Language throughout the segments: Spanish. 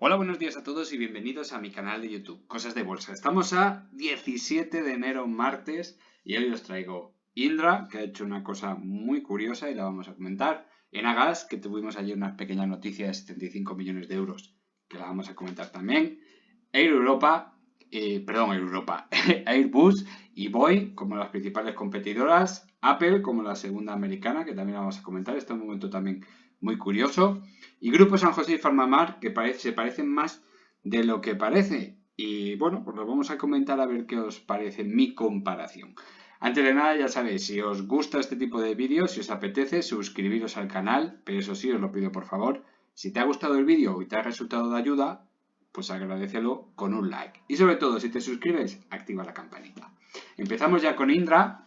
Hola, buenos días a todos y bienvenidos a mi canal de YouTube, Cosas de Bolsa. Estamos a 17 de enero, martes, y hoy os traigo Indra, que ha hecho una cosa muy curiosa y la vamos a comentar. Enagas, que tuvimos ayer una pequeña noticia de 75 millones de euros, que la vamos a comentar también. Airbus y Boeing como las principales competidoras. Apple como la segunda americana, que también la vamos a comentar. Este es un momento también muy curioso. Y Grupo San José y Farmamar, que se parecen más de lo que parece. Y bueno, pues lo vamos a comentar a ver qué os parece mi comparación. Antes de nada, ya sabéis, si os gusta este tipo de vídeos, si os apetece, suscribiros al canal, pero eso sí, os lo pido por favor. Si te ha gustado el vídeo y te ha resultado de ayuda, pues agradécelo con un like. Y sobre todo, si te suscribes, activa la campanita. Empezamos ya con Indra,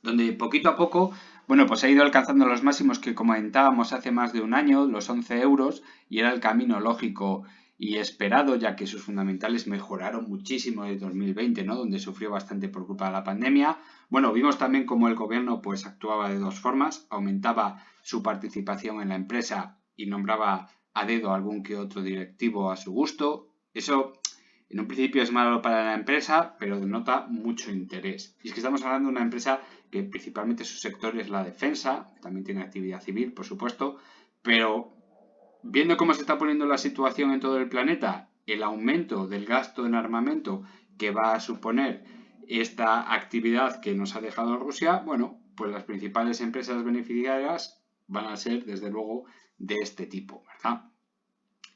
donde poquito a poco, bueno, pues ha ido alcanzando los máximos que comentábamos hace más de un año, los 11 euros, y era el camino lógico y esperado, ya que sus fundamentales mejoraron muchísimo de 2020, ¿no? Donde sufrió bastante por culpa de la pandemia. Bueno, vimos también cómo el gobierno pues actuaba de dos formas, aumentaba su participación en la empresa y nombraba a dedo algún que otro directivo a su gusto. Eso en un principio es malo para la empresa, pero denota mucho interés. Y es que estamos hablando de una empresa que principalmente su sector es la defensa, también tiene actividad civil, por supuesto, pero viendo cómo se está poniendo la situación en todo el planeta, el aumento del gasto en armamento que va a suponer esta actividad que nos ha dejado Rusia, bueno, pues las principales empresas beneficiarias van a ser, desde luego, de este tipo, ¿verdad?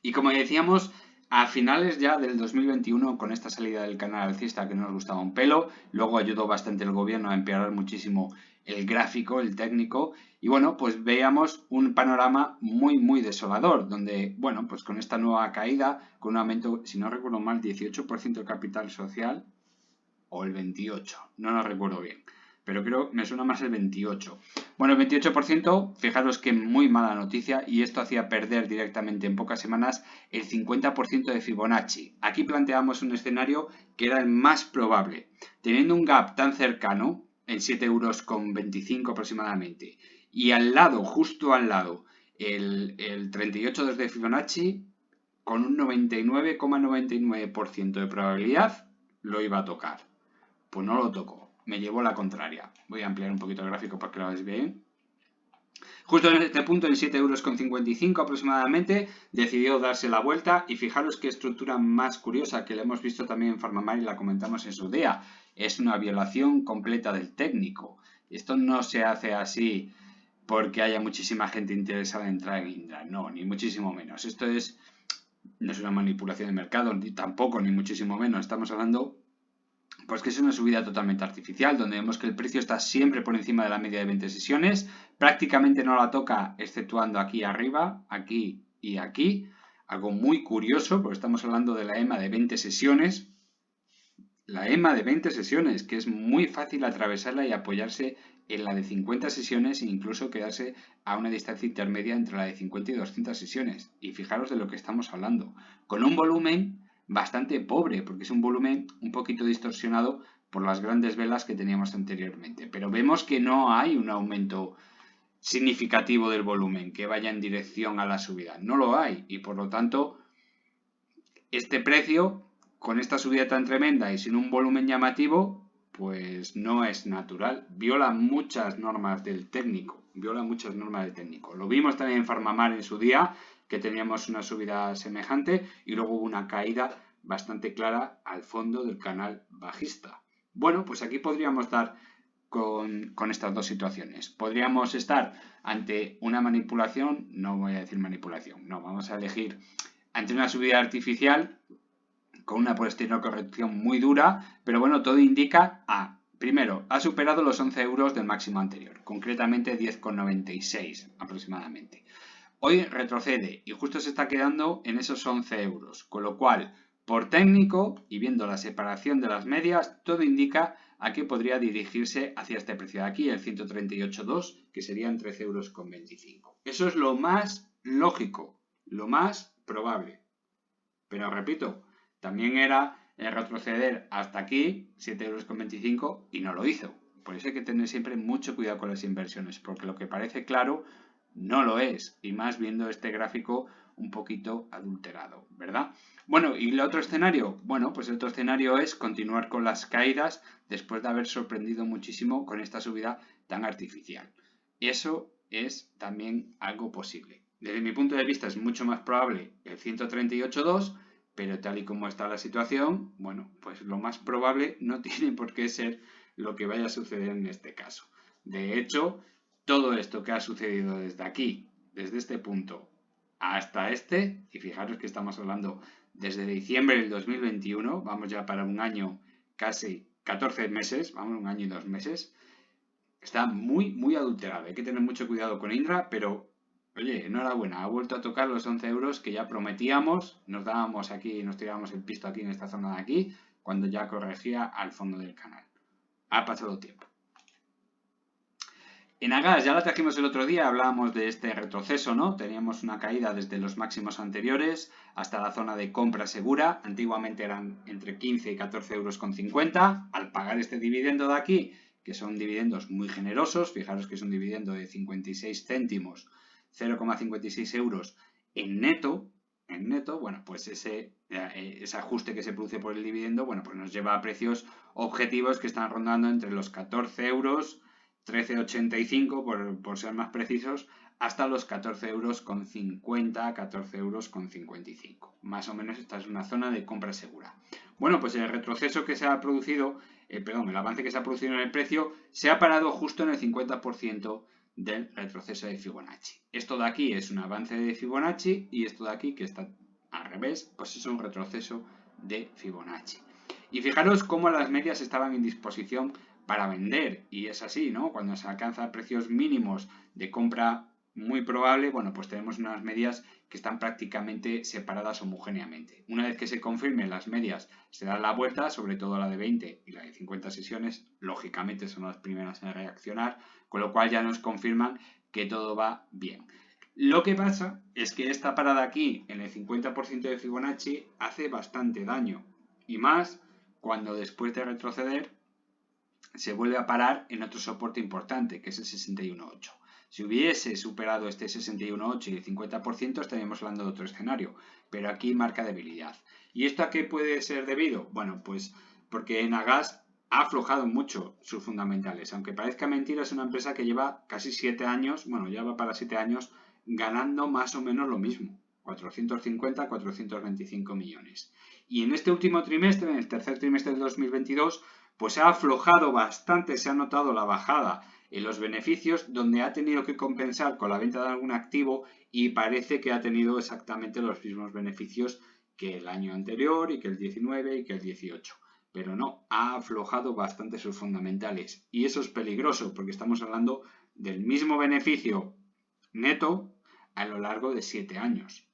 Y como decíamos, a finales ya del 2021, con esta salida del canal alcista que no nos gustaba un pelo, luego ayudó bastante el gobierno a empeorar muchísimo el gráfico, el técnico, y bueno, pues veíamos un panorama muy desolador, donde, bueno, pues con esta nueva caída, con un aumento, si no recuerdo mal, 18% de capital social, o el 28, no lo recuerdo bien, pero creo que me suena más el 28. Bueno, el 28%, fijaros que muy mala noticia, y esto hacía perder directamente en pocas semanas el 50% de Fibonacci. Aquí planteamos un escenario que era el más probable. Teniendo un gap tan cercano, en 7,25 euros aproximadamente, y al lado, justo al lado, el 38 desde Fibonacci, con un 99,99% de probabilidad, lo iba a tocar. Pues no lo tocó, me llevó la contraria. Voy a ampliar un poquito el gráfico para que lo veáis bien. Justo en este punto, en 7,55 euros aproximadamente, decidió darse la vuelta y fijaros qué estructura más curiosa que la hemos visto también en Farmamar y la comentamos en su día. Es una violación completa del técnico. Esto no se hace así porque haya muchísima gente interesada en entrar en Indra, no, ni muchísimo menos. Esto no es una manipulación de mercado, ni tampoco, ni muchísimo menos. Estamos hablando pues que es una subida totalmente artificial, donde vemos que el precio está siempre por encima de la media de 20 sesiones, prácticamente no la toca, exceptuando aquí arriba, aquí y aquí, algo muy curioso, porque estamos hablando de la EMA de 20 sesiones, la EMA de 20 sesiones, que es muy fácil atravesarla y apoyarse en la de 50 sesiones e incluso quedarse a una distancia intermedia entre la de 50 y 200 sesiones. Y fijaros de lo que estamos hablando, con un volumen bastante pobre, porque es un volumen un poquito distorsionado por las grandes velas que teníamos anteriormente. Pero vemos que no hay un aumento significativo del volumen que vaya en dirección a la subida. No lo hay y por lo tanto este precio con esta subida tan tremenda y sin un volumen llamativo pues no es natural. Viola muchas normas del técnico. Lo vimos también en Farmamar en su día, que teníamos una subida semejante y luego hubo una caída bastante clara al fondo del canal bajista. Bueno, pues aquí podríamos dar con estas dos situaciones. Podríamos estar ante una manipulación, no voy a decir manipulación, no, vamos a elegir ante una subida artificial con una posterior corrección muy dura, pero bueno, todo indica a, primero, ha superado los 11 euros del máximo anterior, concretamente 10,96 aproximadamente. Hoy retrocede y justo se está quedando en esos 11 euros, con lo cual, por técnico y viendo la separación de las medias, todo indica a que podría dirigirse hacia este precio de aquí, el 138,2, que serían 13,25 euros. Eso es lo más lógico, lo más probable. Pero repito, también era retroceder hasta aquí, 7,25 euros, y no lo hizo. Por eso hay que tener siempre mucho cuidado con las inversiones, porque lo que parece claro no lo es, y más viendo este gráfico un poquito adulterado, ¿verdad? Bueno, ¿y el otro escenario? Bueno, pues el otro escenario es continuar con las caídas después de haber sorprendido muchísimo con esta subida tan artificial. Eso es también algo posible. Desde mi punto de vista es mucho más probable el 138.2, pero tal y como está la situación, bueno, pues lo más probable no tiene por qué ser lo que vaya a suceder en este caso. De hecho, todo esto que ha sucedido desde aquí, desde este punto hasta este, y fijaros que estamos hablando desde diciembre del 2021, vamos ya para un año, casi 14 meses, vamos, un año y 2 meses, está muy adulterado. Hay que tener mucho cuidado con Indra, pero oye, enhorabuena, ha vuelto a tocar los 11 euros que ya prometíamos, nos dábamos aquí, nos tirábamos el pisto aquí en esta zona de aquí, cuando ya corregía al fondo del canal. Ha pasado tiempo. En Agas ya la trajimos el otro día, hablábamos de este retroceso, ¿no? Teníamos una caída desde los máximos anteriores hasta la zona de compra segura. Antiguamente eran entre 15 y 14 euros con 50. Al pagar este dividendo de aquí, que son dividendos muy generosos, fijaros que es un dividendo de 56 céntimos, 0,56 euros en neto, bueno, pues ese ajuste que se produce por el dividendo, bueno, pues nos lleva a precios objetivos que están rondando entre los 14 euros, 13,85 por ser más precisos, hasta los 14 euros con 50, 14 euros con 55. Más o menos esta es una zona de compra segura. Bueno, pues el retroceso que se ha producido, el avance que se ha producido en el precio, se ha parado justo en el 50% del retroceso de Fibonacci. Esto de aquí es un avance de Fibonacci y esto de aquí, que está al revés, pues es un retroceso de Fibonacci. Y fijaros cómo las medias estaban en disposición para vender, y es así, ¿no? Cuando se alcanzan precios mínimos de compra muy probable, bueno, pues tenemos unas medias que están prácticamente separadas homogéneamente. Una vez que se confirmen las medias, se dan la vuelta, sobre todo la de 20 y la de 50 sesiones, lógicamente son las primeras en reaccionar, con lo cual ya nos confirman que todo va bien. Lo que pasa es que esta parada aquí, en el 50% de Fibonacci, hace bastante daño, y más cuando después de retroceder se vuelve a parar en otro soporte importante, que es el 61.8. Si hubiese superado este 61.8 y el 50%, estaríamos hablando de otro escenario, pero aquí marca debilidad. ¿Y esto a qué puede ser debido? Bueno, pues porque Enagás ha aflojado mucho sus fundamentales. Aunque parezca mentira, es una empresa que lleva casi 7 años, bueno, ya va para 7 años, ganando más o menos lo mismo, 450, 425 millones. Y en este último trimestre, en el tercer trimestre del 2022, pues ha aflojado bastante, se ha notado la bajada en los beneficios, donde ha tenido que compensar con la venta de algún activo y parece que ha tenido exactamente los mismos beneficios que el año anterior y que el 19 y que el 18. Pero no, ha aflojado bastante sus fundamentales. Y eso es peligroso porque estamos hablando del mismo beneficio neto a lo largo de 7 años.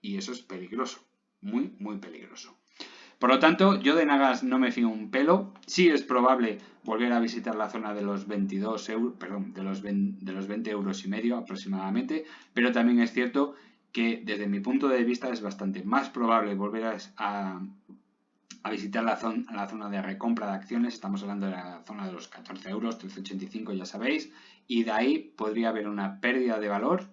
Y eso es peligroso, muy peligroso. Por lo tanto, yo de Enagás no me fío un pelo. Sí es probable volver a visitar la zona de los 22 euros, perdón, de los 20 euros y medio aproximadamente, pero también es cierto que desde mi punto de vista es bastante más probable volver a visitar la zona de recompra de acciones. Estamos hablando de la zona de los 14 euros, 13,85 ya sabéis, y de ahí podría haber una pérdida de valor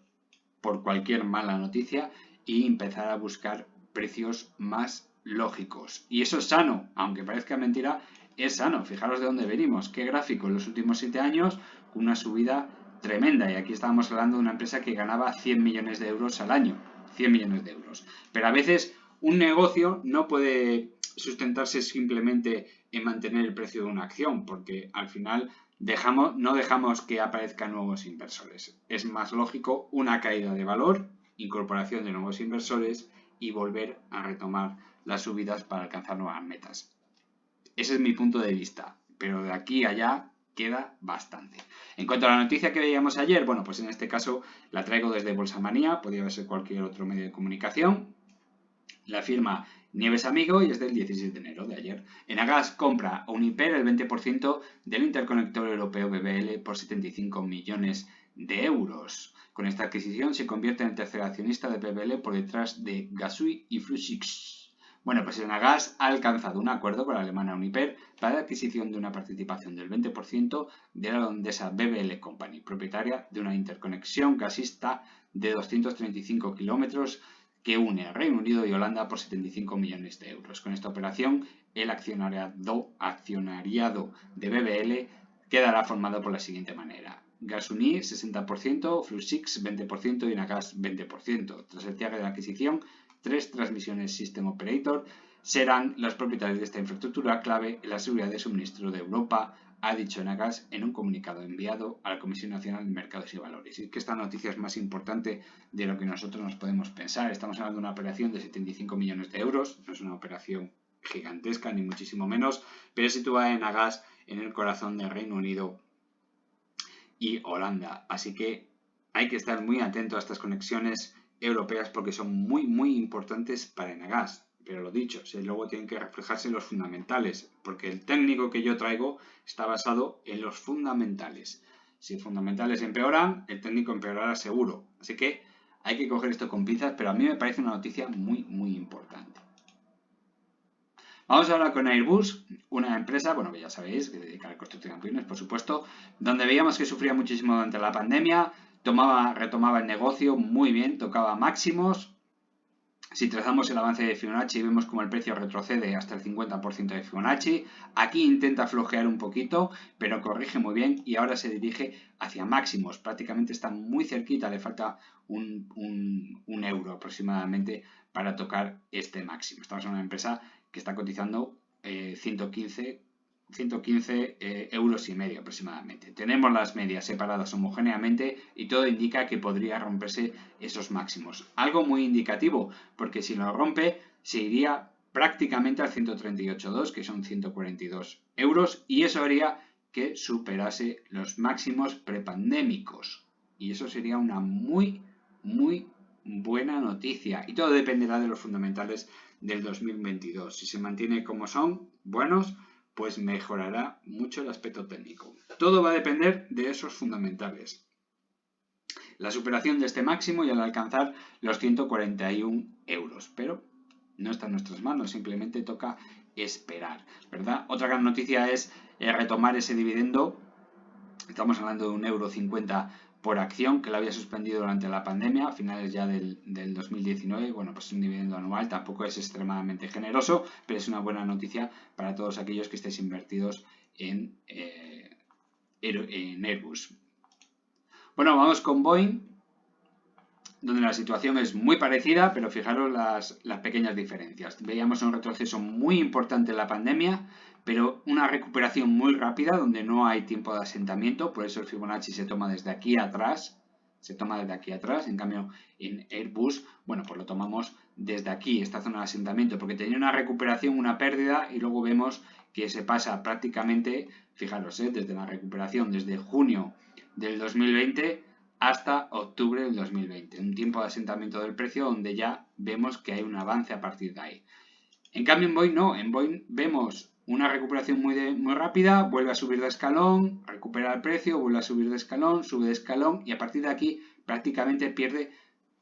por cualquier mala noticia y empezar a buscar precios más lógicos. Y eso es sano, aunque parezca mentira, es sano. Fijaros de dónde venimos. Qué gráfico en los últimos 7 años con una subida tremenda. Y aquí estábamos hablando de una empresa que ganaba 100 millones de euros al año. 100 millones de euros. Pero a veces un negocio no puede sustentarse simplemente en mantener el precio de una acción, porque al final no dejamos que aparezcan nuevos inversores. Es más lógico una caída de valor, incorporación de nuevos inversores y volver a retomar las subidas para alcanzar nuevas metas. Ese es mi punto de vista, pero de aquí a allá queda bastante. En cuanto a la noticia que veíamos ayer, bueno, pues en este caso la traigo desde Bolsamanía, podría ser cualquier otro medio de comunicación. La firma Nieves Amigo y es del 17 de enero de ayer. Enagás compra a Uniper el 20% del interconector europeo BBL por 75 millones de euros. Con esta adquisición se convierte en el tercer accionista de BBL por detrás de Gasui y Fluxix. Bueno, pues Enagás ha alcanzado un acuerdo con la alemana Uniper para la adquisición de una participación del 20% de la holandesa BBL Company, propietaria de una interconexión gasista de 235 kilómetros que une a Reino Unido y Holanda por 75 millones de euros. Con esta operación, el accionariado de BBL quedará formado por la siguiente manera: Gasunie 60%, Fluxix 20% y Enagás 20%. Tras el cierre de la adquisición, 3 Transmissiones System Operator serán los propietarios de esta infraestructura clave en la seguridad de suministro de Europa, ha dicho Enagás en un comunicado enviado a la Comisión Nacional de Mercados y Valores. Y es que esta noticia es más importante de lo que nosotros nos podemos pensar. Estamos hablando de una operación de 75 millones de euros, no es una operación gigantesca ni muchísimo menos, pero sitúa a Enagás en el corazón del Reino Unido y Holanda. Así que hay que estar muy atento a estas conexiones europeas porque son muy importantes para Enagás. Pero lo dicho, luego tienen que reflejarse en los fundamentales, porque el técnico que yo traigo está basado en los fundamentales. Si los fundamentales empeoran, el técnico empeorará seguro. Así que hay que coger esto con pinzas, pero a mí me parece una noticia muy importante. Vamos ahora con Airbus, una empresa, bueno, que ya sabéis, que se dedica a la construcción de aviones, por supuesto, donde veíamos que sufría muchísimo durante la pandemia, retomaba el negocio muy bien, tocaba máximos. Si trazamos el avance de Fibonacci, vemos como el precio retrocede hasta el 50% de Fibonacci. Aquí intenta flojear un poquito, pero corrige muy bien y ahora se dirige hacia máximos. Prácticamente está muy cerquita, le falta un euro aproximadamente para tocar este máximo. Estamos en una empresa que está cotizando 115 euros y medio aproximadamente. Tenemos las medias separadas homogéneamente y todo indica que podría romperse esos máximos. Algo muy indicativo, porque si lo rompe se iría prácticamente al 138,2, que son 142 euros, y eso haría que superase los máximos prepandémicos. Y eso sería una muy buena noticia. Y todo dependerá de los fundamentales del 2022. Si se mantiene como son, buenos, pues mejorará mucho el aspecto técnico. Todo va a depender de esos fundamentales. La superación de este máximo y al alcanzar los 141 euros. Pero no está en nuestras manos, simplemente toca esperar, ¿verdad? Otra gran noticia es retomar ese dividendo. Estamos hablando de 1,50 € por acción, que lo había suspendido durante la pandemia, a finales ya del 2019. Bueno, pues un dividendo anual tampoco es extremadamente generoso, pero es una buena noticia para todos aquellos que estéis invertidos en Airbus. Bueno, vamos con Boeing, donde la situación es muy parecida, pero fijaros las pequeñas diferencias. Veíamos un retroceso muy importante en la pandemia, pero una recuperación muy rápida donde no hay tiempo de asentamiento, por eso el Fibonacci se toma desde aquí atrás. En cambio en Airbus, bueno, pues lo tomamos desde aquí, esta zona de asentamiento, porque tenía una recuperación, una pérdida, y luego vemos que se pasa prácticamente, fijaros, desde la recuperación, desde junio del 2020 hasta octubre del 2020, un tiempo de asentamiento del precio donde ya vemos que hay un avance a partir de ahí. En cambio en Boeing no, en Boeing vemos una recuperación muy rápida, vuelve a subir de escalón, recupera el precio, vuelve a subir de escalón, sube de escalón y a partir de aquí prácticamente pierde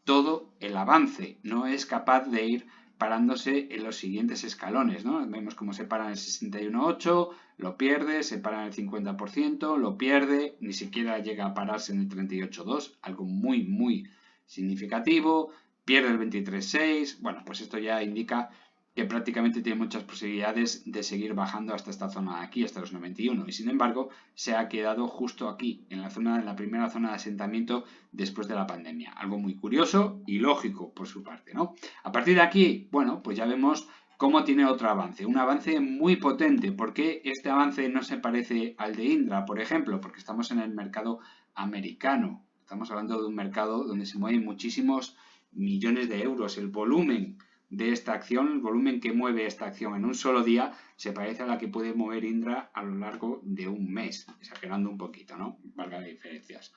todo el avance, no es capaz de ir parándose en los siguientes escalones, ¿no? Vemos cómo se para en el 61,8, lo pierde, se para en el 50%, lo pierde, ni siquiera llega a pararse en el 38,2, algo muy significativo, pierde el 23,6, bueno, pues esto ya indica que prácticamente tiene muchas posibilidades de seguir bajando hasta esta zona de aquí, hasta los 91, y sin embargo se ha quedado justo aquí, en la primera zona de asentamiento después de la pandemia. Algo muy curioso y lógico por su parte, ¿no? A partir de aquí, bueno, pues ya vemos cómo tiene otro avance, un avance muy potente. ¿Por qué este avance no se parece al de Indra, por ejemplo? Porque estamos en el mercado americano, estamos hablando de un mercado donde se mueven muchísimos millones de euros, el volumen de esta acción, el volumen que mueve esta acción en un solo día se parece a la que puede mover Indra a lo largo de un mes, exagerando un poquito, ¿no? Valga las diferencias.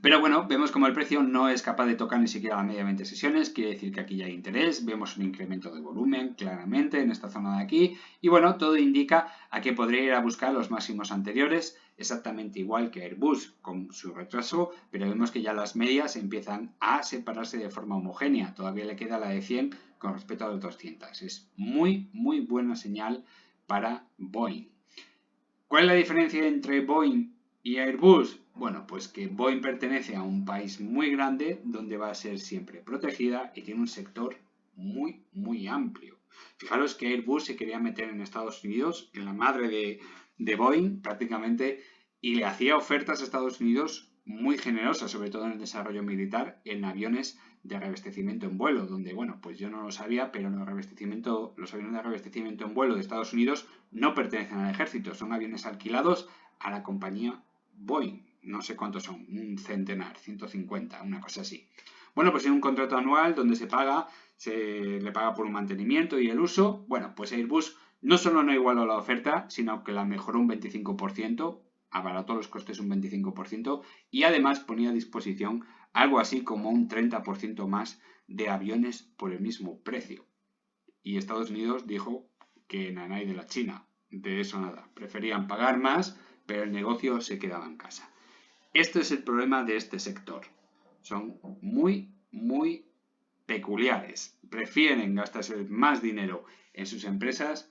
Pero bueno, vemos como el precio no es capaz de tocar ni siquiera la media de 20 sesiones, quiere decir que aquí ya hay interés, vemos un incremento de volumen claramente en esta zona de aquí y bueno, todo indica a que podría ir a buscar los máximos anteriores, exactamente igual que Airbus con su retraso, pero vemos que ya las medias empiezan a separarse de forma homogénea. Todavía le queda la de 100 con respecto a las 200. Es muy buena señal para Boeing. ¿Cuál es la diferencia entre Boeing y Airbus? Bueno, pues que Boeing pertenece a un país muy grande donde va a ser siempre protegida y tiene un sector muy amplio. Fijaros que Airbus se quería meter en Estados Unidos, en la madre de Boeing prácticamente, y le hacía ofertas a Estados Unidos muy generosas, sobre todo en el desarrollo militar, en aviones de reabastecimiento en vuelo, donde, bueno, pues yo no lo sabía, pero los aviones de reabastecimiento en vuelo de Estados Unidos no pertenecen al ejército, son aviones alquilados a la compañía Boeing. No sé cuántos son, un centenar, 150, una cosa así. Bueno, pues en un contrato anual donde se le paga por un mantenimiento y el uso. Bueno, pues Airbus no solo no igualó la oferta, sino que la mejoró un 25%, abarató los costes un 25% y además ponía a disposición algo así como un 30% más de aviones por el mismo precio. Y Estados Unidos dijo que nanay de la China, de eso nada, preferían pagar más, pero el negocio se quedaba en casa. Este es el problema de este sector. Son muy peculiares. Prefieren gastarse más dinero en sus empresas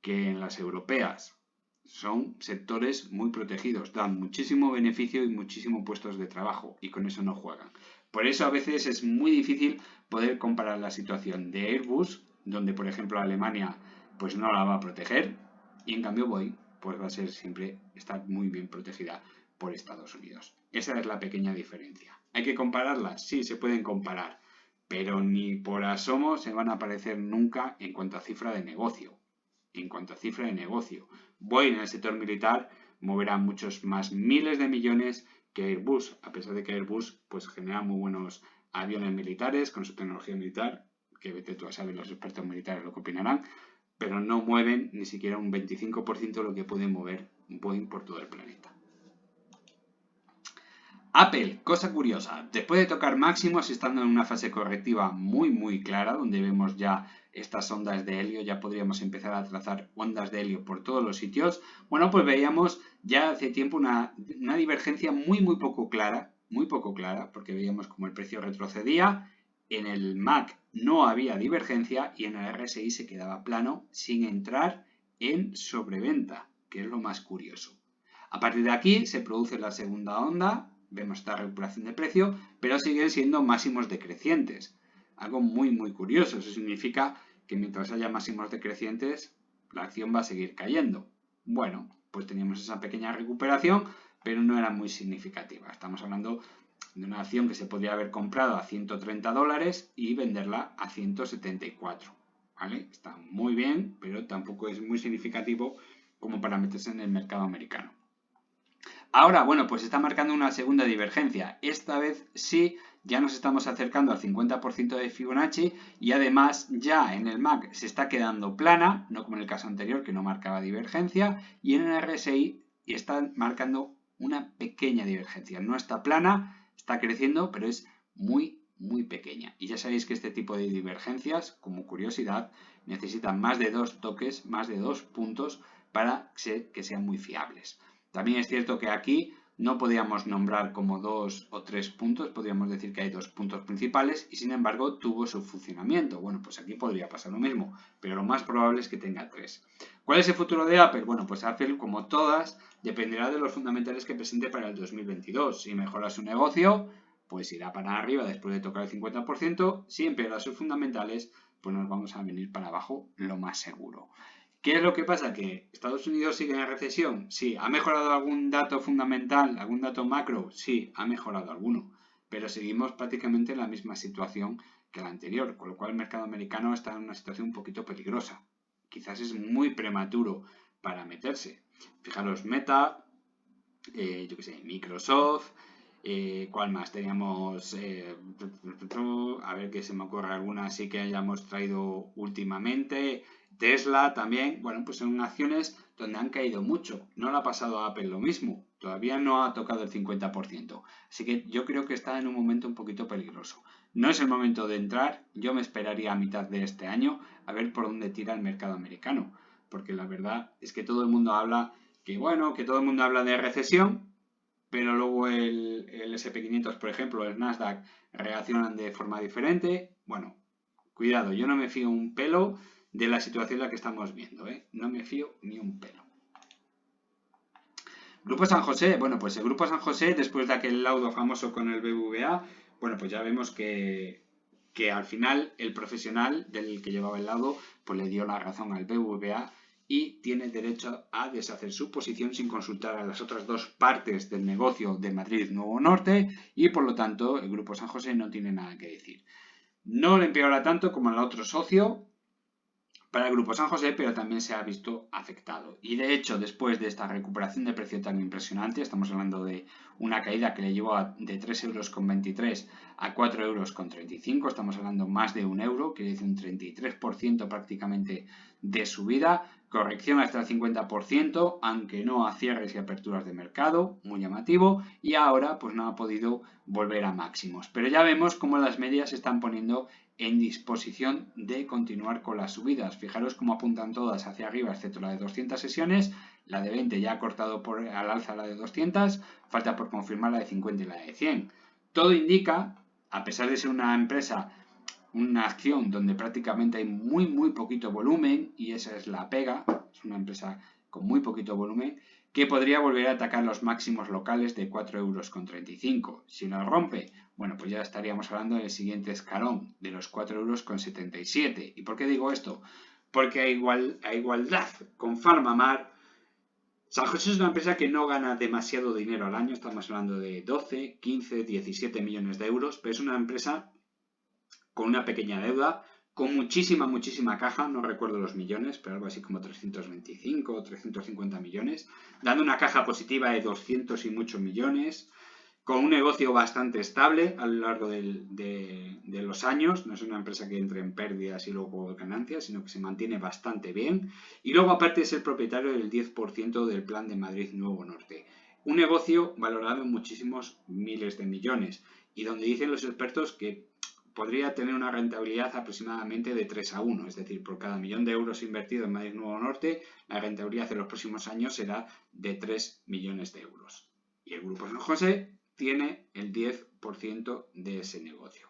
que en las europeas. Son sectores muy protegidos, dan muchísimo beneficio y muchísimos puestos de trabajo y con eso no juegan. Por eso a veces es muy difícil poder comparar la situación de Airbus, donde por ejemplo Alemania pues no la va a proteger, y en cambio Boeing pues va a ser siempre estar muy bien protegida por Estados Unidos. Esa es la pequeña diferencia. ¿Hay que compararlas? Sí, se pueden comparar, pero ni por asomo se van a parecer nunca en cuanto a cifra de negocio. Boeing en el sector militar moverá muchos más miles de millones que Airbus, a pesar de que Airbus pues genera muy buenos aviones militares con su tecnología militar, que vete tú a saber los expertos militares lo que opinarán, pero no mueven ni siquiera un 25% de lo que puede mover Boeing por todo el planeta. Apple, cosa curiosa, después de tocar máximos, estando en una fase correctiva muy clara, donde vemos ya estas ondas de helio, ya podríamos empezar a trazar ondas de helio por todos los sitios, bueno, pues veíamos ya hace tiempo una divergencia muy poco clara, porque veíamos como el precio retrocedía, en el MAC no había divergencia y en el RSI se quedaba plano sin entrar en sobreventa, que es lo más curioso. A partir de aquí se produce la segunda onda, vemos esta recuperación de precio, pero siguen siendo máximos decrecientes. Algo muy curioso. Eso significa que mientras haya máximos decrecientes, la acción va a seguir cayendo. Bueno, pues teníamos esa pequeña recuperación, pero no era muy significativa. Estamos hablando de una acción que se podría haber comprado a $130 y venderla a 174. ¿Vale? Está muy bien, pero tampoco es muy significativo como para meterse en el mercado americano. Ahora, bueno, pues está marcando una segunda divergencia. Esta vez sí, ya nos estamos acercando al 50% de Fibonacci y además ya en el MAC se está quedando plana, no como en el caso anterior que no marcaba divergencia, y en el RSI está marcando una pequeña divergencia. No está plana, está creciendo, pero es muy pequeña. Y ya sabéis que este tipo de divergencias, como curiosidad, necesitan más de 2 toques, más de 2 puntos para que sean muy fiables. También es cierto que aquí no podíamos nombrar como 2 o 3 puntos, podríamos decir que hay 2 puntos principales y sin embargo tuvo su funcionamiento. Bueno, pues aquí podría pasar lo mismo, pero lo más probable es que tenga 3. ¿Cuál es el futuro de Apple? Bueno, pues Apple, como todas, dependerá de los fundamentales que presente para el 2022. Si mejora su negocio, pues irá para arriba después de tocar el 50%. Si empeora sus fundamentales, pues nos vamos a venir para abajo lo más seguro. ¿Qué es lo que pasa? ¿Que Estados Unidos sigue en recesión? Sí. ¿Ha mejorado algún dato fundamental, algún dato macro? Sí, ha mejorado alguno. Pero seguimos prácticamente en la misma situación que la anterior, con lo cual el mercado americano está en una situación un poquito peligrosa. Quizás es muy prematuro para meterse. Fijaros, Meta, yo qué sé, Microsoft, ¿cuál más? Teníamos, a ver que se me ocurre alguna así que hayamos traído últimamente. Tesla también, bueno, pues son acciones donde han caído mucho. No le ha pasado a Apple lo mismo. Todavía no ha tocado el 50%. Así que yo creo que está en un momento un poquito peligroso. No es el momento de entrar. Yo me esperaría a mitad de este año a ver por dónde tira el mercado americano. Porque la verdad es que todo el mundo habla que bueno, que todo el mundo habla de recesión, pero luego el SP500, por ejemplo, el Nasdaq, reaccionan de forma diferente. Bueno, cuidado, yo no me fío un pelo de la situación en la que estamos viendo, ¿eh? No me fío ni un pelo. Grupo San José, bueno, pues el Grupo San José, después de aquel laudo famoso con el BBVA, bueno, pues ya vemos que al final el profesional del que llevaba el laudo, pues le dio la razón al BBVA y tiene derecho a deshacer su posición sin consultar a las otras dos partes del negocio de Madrid Nuevo Norte y por lo tanto el Grupo San José no tiene nada que decir. No le empeora tanto como al otro socio para el Grupo San José, pero también se ha visto afectado. Y de hecho, después de esta recuperación de precio tan impresionante, estamos hablando de una caída que le llevó de 3,23 € a 4,35 €, estamos hablando más de un euro, que es un 33% prácticamente de subida, corrección hasta el 50%, aunque no a cierres y aperturas de mercado, muy llamativo, y ahora pues no ha podido volver a máximos. Pero ya vemos cómo las medias se están poniendo en disposición de continuar con las subidas. Fijaros cómo apuntan todas hacia arriba, excepto la de 200 sesiones, la de 20 ya ha cortado al alza la de 200, falta por confirmar la de 50 y la de 100. Todo indica, a pesar de ser una empresa, una acción donde prácticamente hay muy poquito volumen, y esa es la pega, es una empresa con muy poquito volumen, que podría volver a atacar los máximos locales de 4,35 €. Si lo rompe, bueno, pues ya estaríamos hablando del siguiente escalón, de los 4,77 €. ¿Y por qué digo esto? Porque a igualdad con Farmamar, San José es una empresa que no gana demasiado dinero al año, estamos hablando de 12, 15, 17 millones de euros, pero es una empresa con una pequeña deuda, con muchísima caja, no recuerdo los millones, pero algo así como 325 o 350 millones, dando una caja positiva de 200 y muchos millones, con un negocio bastante estable a lo largo de los años, no es una empresa que entre en pérdidas y luego ganancias, sino que se mantiene bastante bien, y luego aparte es el propietario del 10% del plan de Madrid Nuevo Norte. Un negocio valorado en muchísimos miles de millones, y donde dicen los expertos que podría tener una rentabilidad aproximadamente de 3-1, es decir, por cada millón de euros invertido en Madrid Nuevo Norte, la rentabilidad en los próximos años será de 3 millones de euros. Y el Grupo San José tiene el 10% de ese negocio,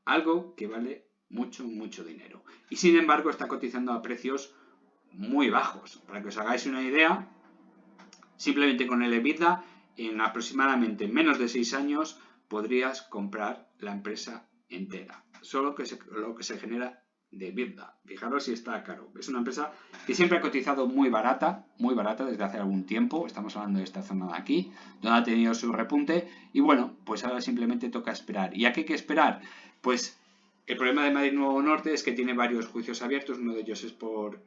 algo que vale mucho dinero. Y sin embargo está cotizando a precios muy bajos. Para que os hagáis una idea, simplemente con el EBITDA, en aproximadamente menos de 6 años podrías comprar la empresa entera. Solo lo que se genera de EBITDA. Fijaros si está caro. Es una empresa que siempre ha cotizado muy barata desde hace algún tiempo. Estamos hablando de esta zona de aquí, donde ha tenido su repunte. Y bueno, pues ahora simplemente toca esperar. ¿Y a qué hay que esperar? Pues el problema de Madrid Nuevo Norte es que tiene varios juicios abiertos. Uno de ellos es por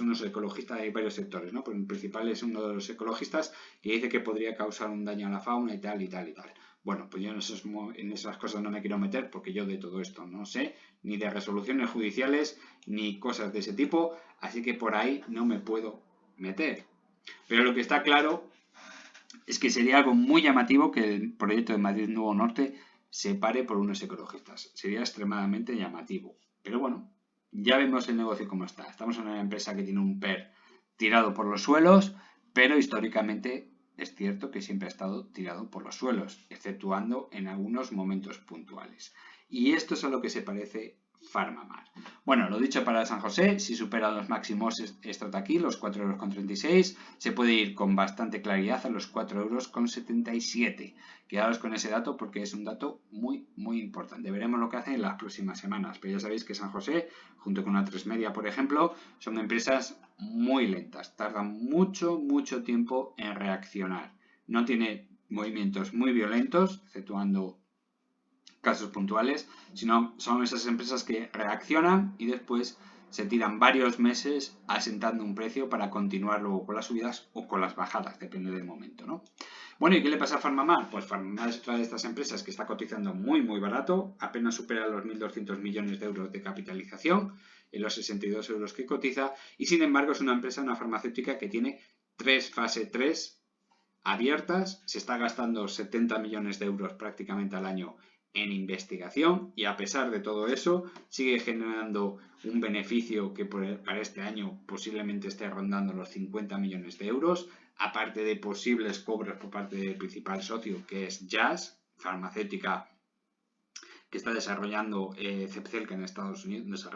unos ecologistas de varios sectores, ¿no? Pero el principal es uno de los ecologistas que dice que podría causar un daño a la fauna y tal. Bueno, pues yo en esas cosas no me quiero meter porque yo de todo esto no sé, ni de resoluciones judiciales, ni cosas de ese tipo, así que por ahí no me puedo meter. Pero lo que está claro es que sería algo muy llamativo que el proyecto de Madrid Nuevo Norte se pare por unos ecologistas. Sería extremadamente llamativo. Pero bueno, ya vemos el negocio como está. Estamos en una empresa que tiene un PER tirado por los suelos, pero históricamente es cierto que siempre ha estado tirado por los suelos, exceptuando en algunos momentos puntuales. Y esto es a lo que se parece Farmamar. Bueno, lo dicho para San José, si supera los máximos esto de aquí, los 4,36 €, se puede ir con bastante claridad a los 4,77 €. Quedaos con ese dato porque es un dato muy importante. Veremos lo que hace en las próximas semanas, pero ya sabéis que San José, junto con A3 Media, por ejemplo, son empresas muy lentas, tardan mucho tiempo en reaccionar. No tiene movimientos muy violentos, exceptuando casos puntuales, sino son esas empresas que reaccionan y después se tiran varios meses asentando un precio para continuar luego con las subidas o con las bajadas, depende del momento, ¿no? Bueno, ¿y qué le pasa a Farmamar? Pues Farmamar es otra de estas empresas que está cotizando muy barato, apenas supera los 1.200 millones de euros de capitalización, en los 62 € que cotiza, y sin embargo es una empresa, una farmacéutica que tiene fase 3 abiertas, se está gastando 70 millones de euros prácticamente al año en investigación y a pesar de todo eso sigue generando un beneficio que para este año posiblemente esté rondando los 50 millones de euros, aparte de posibles cobros por parte del principal socio que es Jazz, farmacéutica que está desarrollando Zepzelca en Estados Unidos,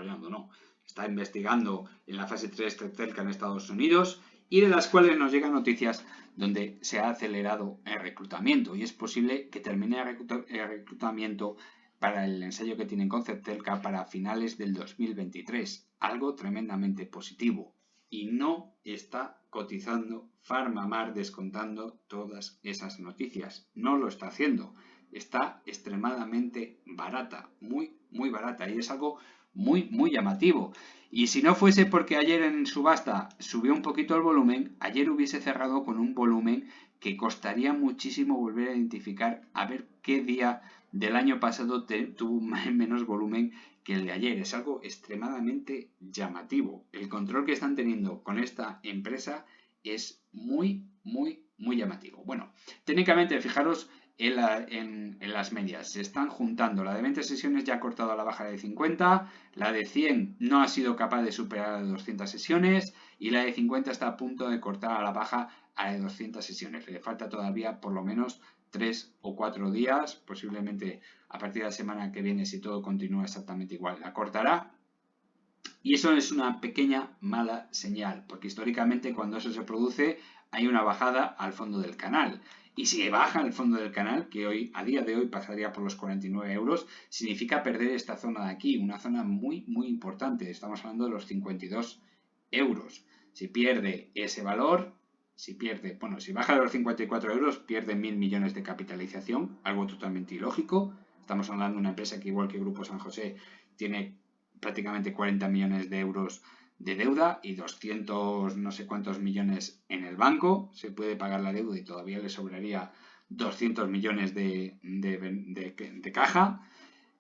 está investigando en la fase 3 Zepzelca en Estados Unidos y de las cuales nos llegan noticias donde se ha acelerado el reclutamiento y es posible que termine el reclutamiento para el ensayo que tienen con Zepzelca para finales del 2023, algo tremendamente positivo y no está cotizando PharmaMar descontando todas esas noticias, no lo está haciendo, está extremadamente barata, muy barata y es algo muy llamativo. Y si no fuese porque ayer en subasta subió un poquito el volumen, ayer hubiese cerrado con un volumen que costaría muchísimo volver a identificar a ver qué día del año pasado tuvo menos volumen que el de ayer. Es algo extremadamente llamativo. El control que están teniendo con esta empresa es muy llamativo. Bueno, técnicamente fijaros en las medias. Se están juntando. La de 20 sesiones ya ha cortado a la baja de 50, la de 100 no ha sido capaz de superar a 200 sesiones y la de 50 está a punto de cortar a la baja a de 200 sesiones. Le falta todavía por lo menos 3 o 4 días, posiblemente a partir de la semana que viene, si todo continúa exactamente igual, la cortará. Y eso es una pequeña mala señal, porque históricamente cuando eso se produce hay una bajada al fondo del canal. Y si baja al fondo del canal, que hoy a día de hoy pasaría por los 49 euros, significa perder esta zona de aquí, una zona muy importante. Estamos hablando de los 52 euros. Si pierde ese valor, si baja de los 54 euros, pierde 1.000 millones de capitalización, algo totalmente ilógico. Estamos hablando de una empresa que, igual que Grupo San José, tiene prácticamente 40 millones de euros de deuda y 200 no sé cuántos millones en el banco. Se puede pagar la deuda y todavía le sobraría 200 millones de caja.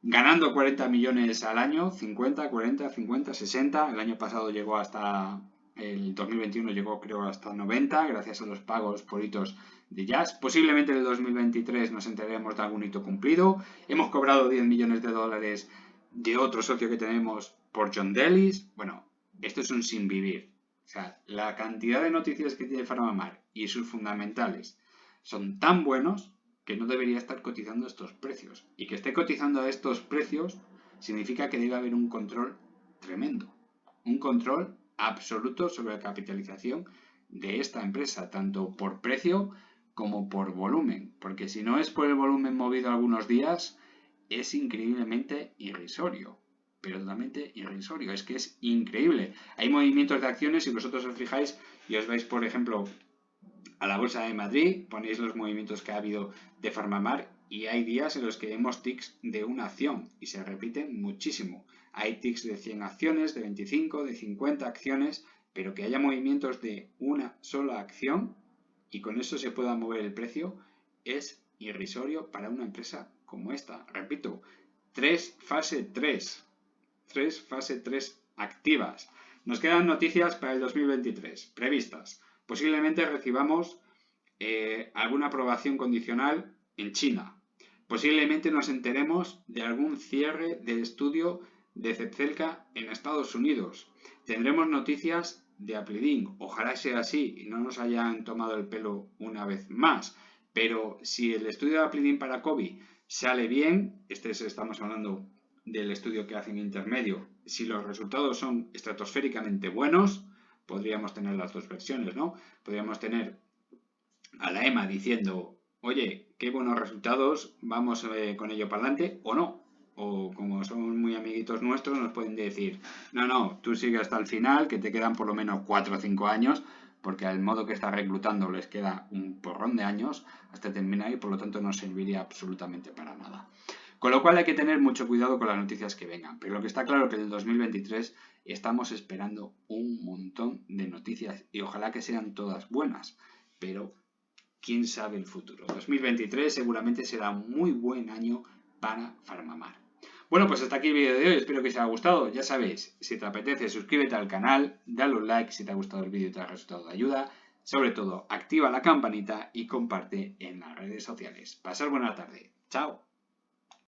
Ganando 40 millones al año, 50, 40, 50, 60. El año pasado llegó hasta, el 2021 llegó creo hasta 90, gracias a los pagos por hitos de Jazz. Posiblemente en el 2023 nos enteraremos de algún hito cumplido. Hemos cobrado 10 millones de dólares de otro socio que tenemos por John Delis. Bueno, esto es un sin vivir. O sea, la cantidad de noticias que tiene PharmaMar y sus fundamentales son tan buenos que no debería estar cotizando estos precios. Y que esté cotizando a estos precios significa que debe haber un control tremendo. Un control absoluto sobre la capitalización de esta empresa, tanto por precio como por volumen. Porque si no es por el volumen movido algunos días, es increíblemente irrisorio. Pero totalmente irrisorio. Es que es increíble. Hay movimientos de acciones, si vosotros os fijáis y os vais, por ejemplo, a la Bolsa de Madrid, ponéis los movimientos que ha habido de PharmaMar y hay días en los que vemos ticks de una acción y se repiten muchísimo. Hay ticks de 100 acciones, de 25, de 50 acciones, pero que haya movimientos de una sola acción y con eso se pueda mover el precio es irrisorio para una empresa como esta. Repito, fase 3 activas. Nos quedan noticias para el 2023 previstas. Posiblemente recibamos alguna aprobación condicional en China. Posiblemente nos enteremos de algún cierre del estudio de Zepzelca en Estados Unidos. Tendremos noticias de Aplidin. Ojalá sea así y no nos hayan tomado el pelo una vez más. Pero si el estudio de Aplidin para COVID sale bien, estamos hablando del estudio que hacen intermedio, si los resultados son estratosféricamente buenos, podríamos tener las dos versiones, ¿no? Podríamos tener a la EMA diciendo, oye, qué buenos resultados, vamos con ello para adelante, o no. O como son muy amiguitos nuestros, nos pueden decir, no, tú sigue hasta el final, que te quedan por lo menos 4 o 5 años, porque al modo que está reclutando les queda un porrón de años hasta terminar y por lo tanto no serviría absolutamente para nada. Con lo cual hay que tener mucho cuidado con las noticias que vengan. Pero lo que está claro es que en el 2023 estamos esperando un montón de noticias y ojalá que sean todas buenas. Pero quién sabe el futuro. 2023 seguramente será un muy buen año para PharmaMar. Bueno, pues hasta aquí el vídeo de hoy. Espero que os haya gustado. Ya sabéis, si te apetece, suscríbete al canal, dale un like si te ha gustado el vídeo y te ha resultado de ayuda. Sobre todo, activa la campanita y comparte en las redes sociales. Pasad buena tarde. Chao.